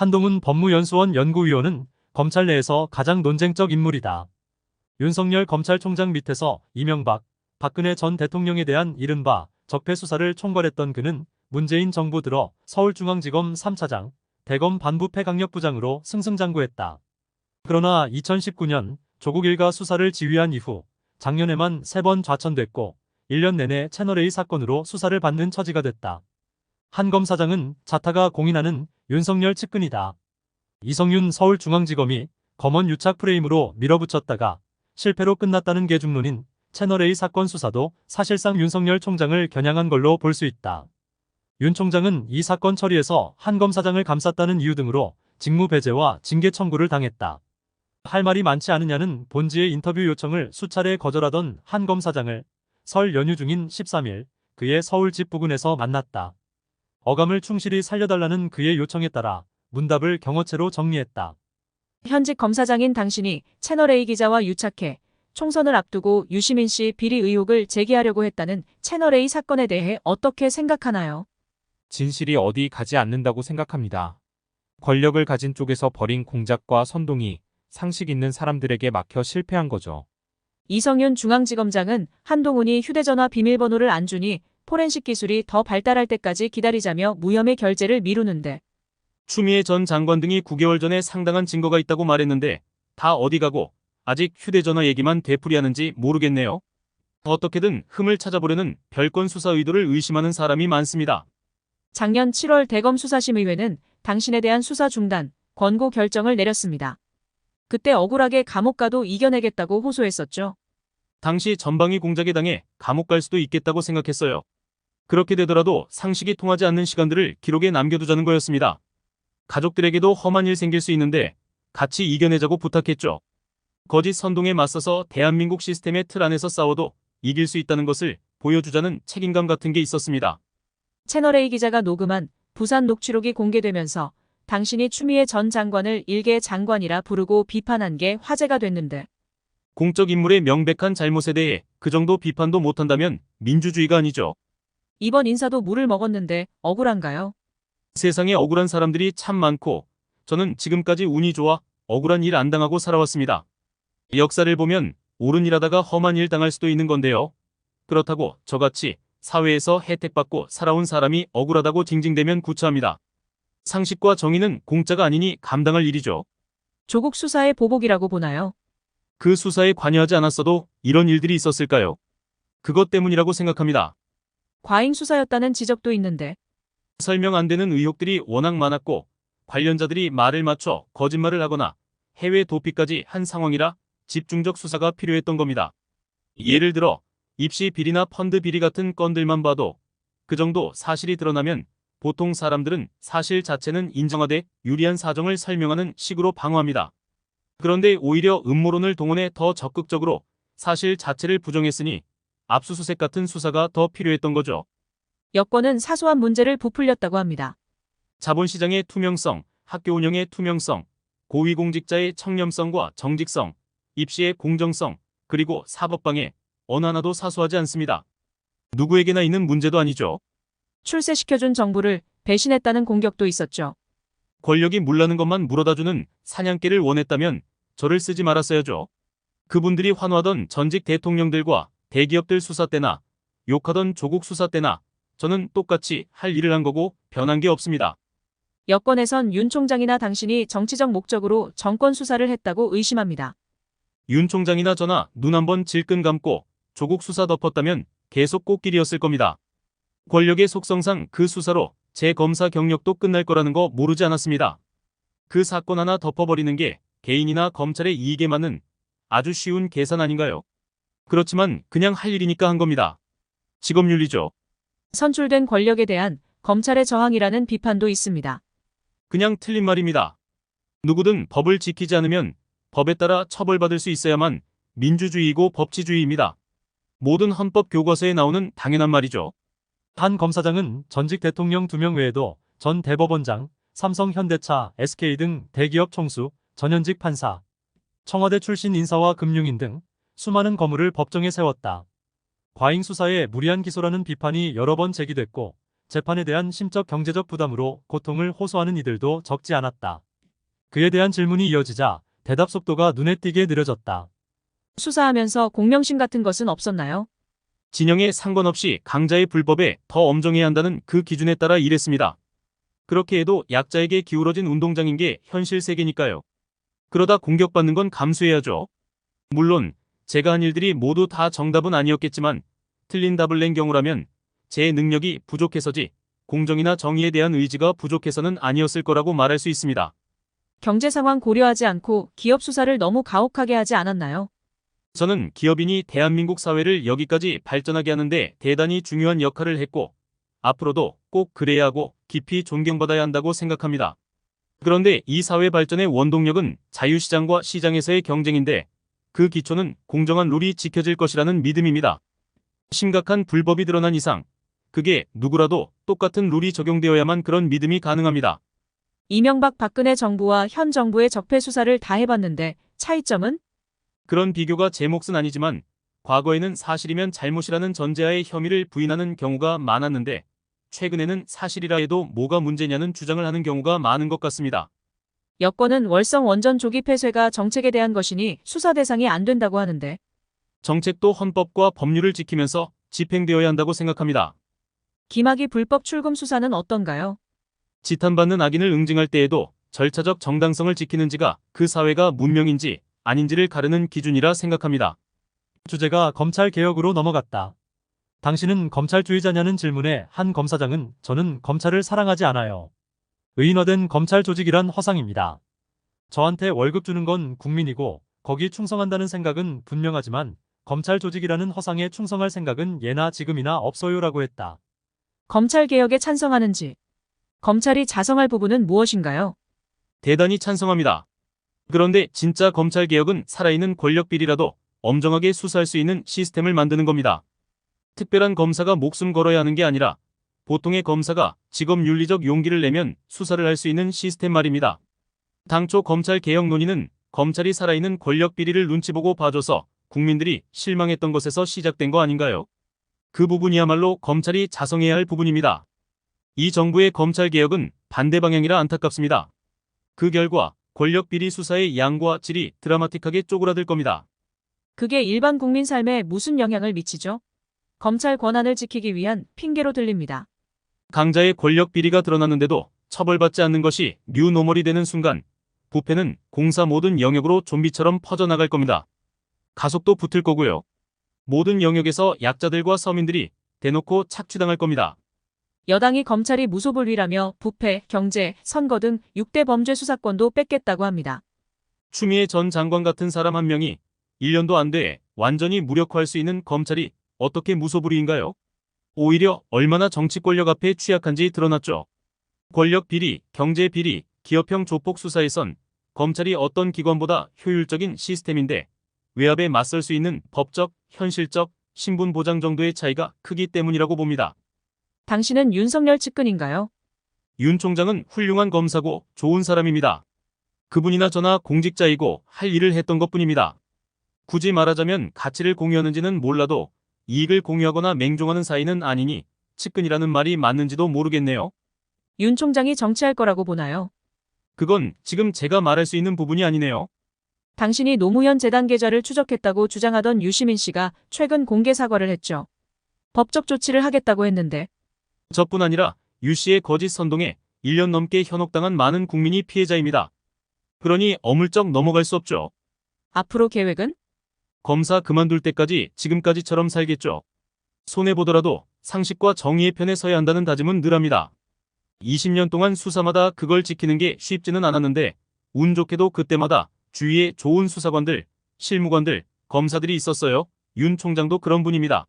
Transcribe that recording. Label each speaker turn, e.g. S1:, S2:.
S1: 한동훈 법무연수원 연구위원은 검찰 내에서 가장 논쟁적 인물이다. 윤석열 검찰총장 밑에서 이명박, 박근혜 전 대통령에 대한 이른바 적폐 수사를 총괄했던 그는 문재인 정부 들어 서울중앙지검 3차장, 대검 반부패강력부장으로 승승장구했다. 그러나 2019년 조국 일가 수사를 지휘한 이후 작년에만 3번 좌천됐고 1년 내내 채널A 사건으로 수사를 받는 처지가 됐다. 한 검사장은 자타가 공인하는 윤석열 측근이다. 이성윤 서울중앙지검이 검언 유착 프레임으로 밀어붙였다가 실패로 끝났다는 게 중론인 채널A 사건 수사도 사실상 윤석열 총장을 겨냥한 걸로 볼 수 있다. 윤 총장은 이 사건 처리에서 한 검사장을 감쌌다는 이유 등으로 직무 배제와 징계 청구를 당했다. 할 말이 많지 않으냐는 본지의 인터뷰 요청을 수차례 거절하던 한 검사장을 설 연휴 중인 13일 그의 서울 집 부근에서 만났다. 어감을 충실히 살려달라는 그의 요청에 따라 문답을 경어체로 정리했다.
S2: 현직 검사장인 당신이 채널A 기자와 유착해 총선을 앞두고 유시민 씨 비리 의혹을 제기하려고 했다는 채널A 사건에 대해 어떻게 생각하나요?
S3: 진실이 어디 가지 않는다고 생각합니다. 권력을 가진 쪽에서 벌인 공작과 선동이 상식 있는 사람들에게 막혀 실패한 거죠.
S2: 이성윤 중앙지검장은 한동훈이 휴대전화 비밀번호를 안 주니 포렌식 기술이 더 발달할 때까지 기다리자며 무혐의 결재를 미루는데
S4: 추미애 전 장관 등이 9개월 전에 상당한 증거가 있다고 말했는데 다 어디 가고 아직 휴대전화 얘기만 되풀이하는지 모르겠네요. 어떻게든 흠을 찾아보려는 별건 수사 의도를 의심하는 사람이 많습니다.
S2: 작년 7월 대검 수사심의회는 당신에 대한 수사 중단, 권고 결정을 내렸습니다. 그때 억울하게 감옥 가도 이겨내겠다고 호소했었죠.
S4: 당시 전방위 공작에 당해 감옥 갈 수도 있겠다고 생각했어요. 그렇게 되더라도 상식이 통하지 않는 시간들을 기록에 남겨두자는 거였습니다. 가족들에게도 험한 일 생길 수 있는데 같이 이겨내자고 부탁했죠. 거짓 선동에 맞서서 대한민국 시스템의 틀 안에서 싸워도 이길 수 있다는 것을 보여주자는 책임감 같은 게 있었습니다.
S2: 채널A 기자가 녹음한 부산 녹취록이 공개되면서 당신이 추미애 전 장관을 일개 장관이라 부르고 비판한 게 화제가 됐는데
S4: 공적 인물의 명백한 잘못에 대해 그 정도 비판도 못한다면 민주주의가 아니죠.
S2: 이번 인사도 물을 먹었는데 억울한가요?
S4: 세상에 억울한 사람들이 참 많고 저는 지금까지 운이 좋아 억울한 일 안 당하고 살아왔습니다. 역사를 보면 옳은 일 하다가 험한 일 당할 수도 있는 건데요. 그렇다고 저같이 사회에서 혜택받고 살아온 사람이 억울하다고 징징대면 구차합니다. 상식과 정의는 공짜가 아니니 감당할 일이죠.
S2: 조국 수사의 보복이라고 보나요?
S4: 그 수사에 관여하지 않았어도 이런 일들이 있었을까요? 그것 때문이라고 생각합니다.
S2: 과잉 수사였다는 지적도 있는데
S4: 설명 안 되는 의혹들이 워낙 많았고 관련자들이 말을 맞춰 거짓말을 하거나 해외 도피까지 한 상황이라 집중적 수사가 필요했던 겁니다. 예를 들어 입시 비리나 펀드 비리 같은 건들만 봐도 그 정도 사실이 드러나면 보통 사람들은 사실 자체는 인정하되 유리한 사정을 설명하는 식으로 방어합니다. 그런데 오히려 음모론을 동원해 더 적극적으로 사실 자체를 부정했으니 압수수색 같은 수사가 더 필요했던 거죠.
S2: 여권은 사소한 문제를 부풀렸다고 합니다.
S4: 자본시장의 투명성, 학교 운영의 투명성, 고위공직자의 청렴성과 정직성, 입시의 공정성, 그리고 사법방해 어느 하나도 사소하지 않습니다. 누구에게나 있는 문제도 아니죠.
S2: 출세시켜준 정부를 배신했다는 공격도 있었죠.
S4: 권력이 물라는 것만 물어다주는 사냥개를 원했다면 저를 쓰지 말았어야죠. 그분들이 환호하던 전직 대통령들과 대기업들 수사 때나 욕하던 조국 수사 때나 저는 똑같이 할 일을 한 거고 변한 게 없습니다.
S2: 여권에선 윤 총장이나 당신이 정치적 목적으로 정권 수사를 했다고 의심합니다.
S4: 윤 총장이나 저나 눈 한번 질끈 감고 조국 수사 덮었다면 계속 꽃길이었을 겁니다. 권력의 속성상 그 수사로 제 검사 경력도 끝날 거라는 거 모르지 않았습니다. 그 사건 하나 덮어버리는 게 개인이나 검찰의 이익에 맞는 아주 쉬운 계산 아닌가요? 그렇지만 그냥 할 일이니까 한 겁니다. 직업윤리죠.
S2: 선출된 권력에 대한 검찰의 저항이라는 비판도 있습니다.
S4: 그냥 틀린 말입니다. 누구든 법을 지키지 않으면 법에 따라 처벌받을 수 있어야만 민주주의이고 법치주의입니다. 모든 헌법 교과서에 나오는 당연한 말이죠.
S1: 한 검사장은 전직 대통령 2명 외에도 전 대법원장, 삼성, 현대차, SK 등 대기업 총수, 전현직 판사, 청와대 출신 인사와 금융인 등 수많은 거물을 법정에 세웠다. 과잉 수사에 무리한 기소라는 비판이 여러 번 제기됐고 재판에 대한 심적 경제적 부담으로 고통을 호소하는 이들도 적지 않았다. 그에 대한 질문이 이어지자 대답 속도가 눈에 띄게 느려졌다.
S2: 수사하면서 공명심 같은 것은 없었나요?
S4: 진영에 상관없이 강자의 불법에 더 엄정해야 한다는 그 기준에 따라 일했습니다. 그렇게 해도 약자에게 기울어진 운동장인 게 현실 세계니까요. 그러다 공격받는 건 감수해야죠. 물론 제가 한 일들이 모두 다 정답은 아니었겠지만 틀린 답을 낸 경우라면 제 능력이 부족해서지 공정이나 정의에 대한 의지가 부족해서는 아니었을 거라고 말할 수 있습니다.
S2: 경제 상황 고려하지 않고 기업 수사를 너무 가혹하게 하지 않았나요?
S4: 저는 기업인이 대한민국 사회를 여기까지 발전하게 하는데 대단히 중요한 역할을 했고 앞으로도 꼭 그래야 하고 깊이 존경받아야 한다고 생각합니다. 그런데 이 사회 발전의 원동력은 자유시장과 시장에서의 경쟁인데 그 기초는 공정한 룰이 지켜질 것이라는 믿음입니다. 심각한 불법이 드러난 이상 그게 누구라도 똑같은 룰이 적용되어야만 그런 믿음이 가능합니다.
S2: 이명박 박근혜 정부와 현 정부의 적폐 수사를 다 해봤는데 차이점은?
S4: 그런 비교가 제 몫은 아니지만 과거에는 사실이면 잘못이라는 전제하에 혐의를 부인하는 경우가 많았는데 최근에는 사실이라 해도 뭐가 문제냐는 주장을 하는 경우가 많은 것 같습니다.
S2: 여권은 월성 원전 조기 폐쇄가 정책에 대한 것이니 수사 대상이 안 된다고 하는데
S4: 정책도 헌법과 법률을 지키면서 집행되어야 한다고 생각합니다.
S2: 김학의 불법 출금 수사는 어떤가요?
S4: 지탄받는 악인을 응징할 때에도 절차적 정당성을 지키는지가 그 사회가 문명인지 아닌지를 가르는 기준이라 생각합니다.
S1: 주제가 검찰 개혁으로 넘어갔다. 당신은 검찰주의자냐는 질문에 한 검사장은 저는 검찰을 사랑하지 않아요. 의인화된 검찰 조직이란 허상입니다. 저한테 월급 주는 건 국민이고 거기 충성한다는 생각은 분명하지만 검찰 조직이라는 허상에 충성할 생각은 예나 지금이나 없어요라고 했다.
S2: 검찰 개혁에 찬성하는지, 검찰이 자성할 부분은 무엇인가요?
S4: 대단히 찬성합니다. 그런데 진짜 검찰 개혁은 살아있는 권력 비리라도 엄정하게 수사할 수 있는 시스템을 만드는 겁니다. 특별한 검사가 목숨 걸어야 하는 게 아니라 보통의 검사가 직업 윤리적 용기를 내면 수사를 할 수 있는 시스템 말입니다. 당초 검찰 개혁 논의는 검찰이 살아있는 권력 비리를 눈치 보고 봐줘서 국민들이 실망했던 것에서 시작된 거 아닌가요? 그 부분이야말로 검찰이 자성해야 할 부분입니다. 이 정부의 검찰 개혁은 반대 방향이라 안타깝습니다. 그 결과 권력 비리 수사의 양과 질이 드라마틱하게 쪼그라들 겁니다.
S2: 그게 일반 국민 삶에 무슨 영향을 미치죠? 검찰 권한을 지키기 위한 핑계로 들립니다.
S4: 강자의 권력 비리가 드러났는데도 처벌받지 않는 것이 뉴노멀이 되는 순간 부패는 공사 모든 영역으로 좀비처럼 퍼져나갈 겁니다. 가속도 붙을 거고요. 모든 영역에서 약자들과 서민들이 대놓고 착취당할 겁니다.
S2: 여당이 검찰이 무소불위라며 부패, 경제, 선거 등 6대 범죄 수사권도 뺏겠다고 합니다.
S4: 추미애 전 장관 같은 사람 한 명이 1년도 안 돼 완전히 무력화할 수 있는 검찰이 어떻게 무소불위인가요? 오히려 얼마나 정치 권력 앞에 취약한지 드러났죠. 권력 비리, 경제 비리, 기업형 조폭 수사에선 검찰이 어떤 기관보다 효율적인 시스템인데 외압에 맞설 수 있는 법적, 현실적, 신분 보장 정도의 차이가 크기 때문이라고 봅니다.
S2: 당신은 윤석열 측근인가요?
S4: 윤 총장은 훌륭한 검사고 좋은 사람입니다. 그분이나 저나 공직자이고 할 일을 했던 것뿐입니다. 굳이 말하자면 가치를 공유하는지는 몰라도 이익을 공유하거나 맹종하는 사이는 아니니 측근이라는 말이 맞는지도 모르겠네요.
S2: 윤 총장이 정치할 거라고 보나요?
S4: 그건 지금 제가 말할 수 있는 부분이 아니네요.
S2: 당신이 노무현 재단 계좌를 추적했다고 주장하던 유시민 씨가 최근 공개 사과를 했죠. 법적 조치를 하겠다고 했는데
S4: 저뿐 아니라 유 씨의 거짓 선동에 1년 넘게 현혹당한 많은 국민이 피해자입니다. 그러니 어물쩍 넘어갈 수 없죠.
S2: 앞으로 계획은?
S4: 검사 그만둘 때까지 지금까지처럼 살겠죠. 손해보더라도 상식과 정의의 편에 서야 한다는 다짐은 늘 합니다. 20년 동안 수사마다 그걸 지키는 게 쉽지는 않았는데 운 좋게도 그때마다 주위에 좋은 수사관들, 실무관들, 검사들이 있었어요. 윤 총장도 그런 분입니다.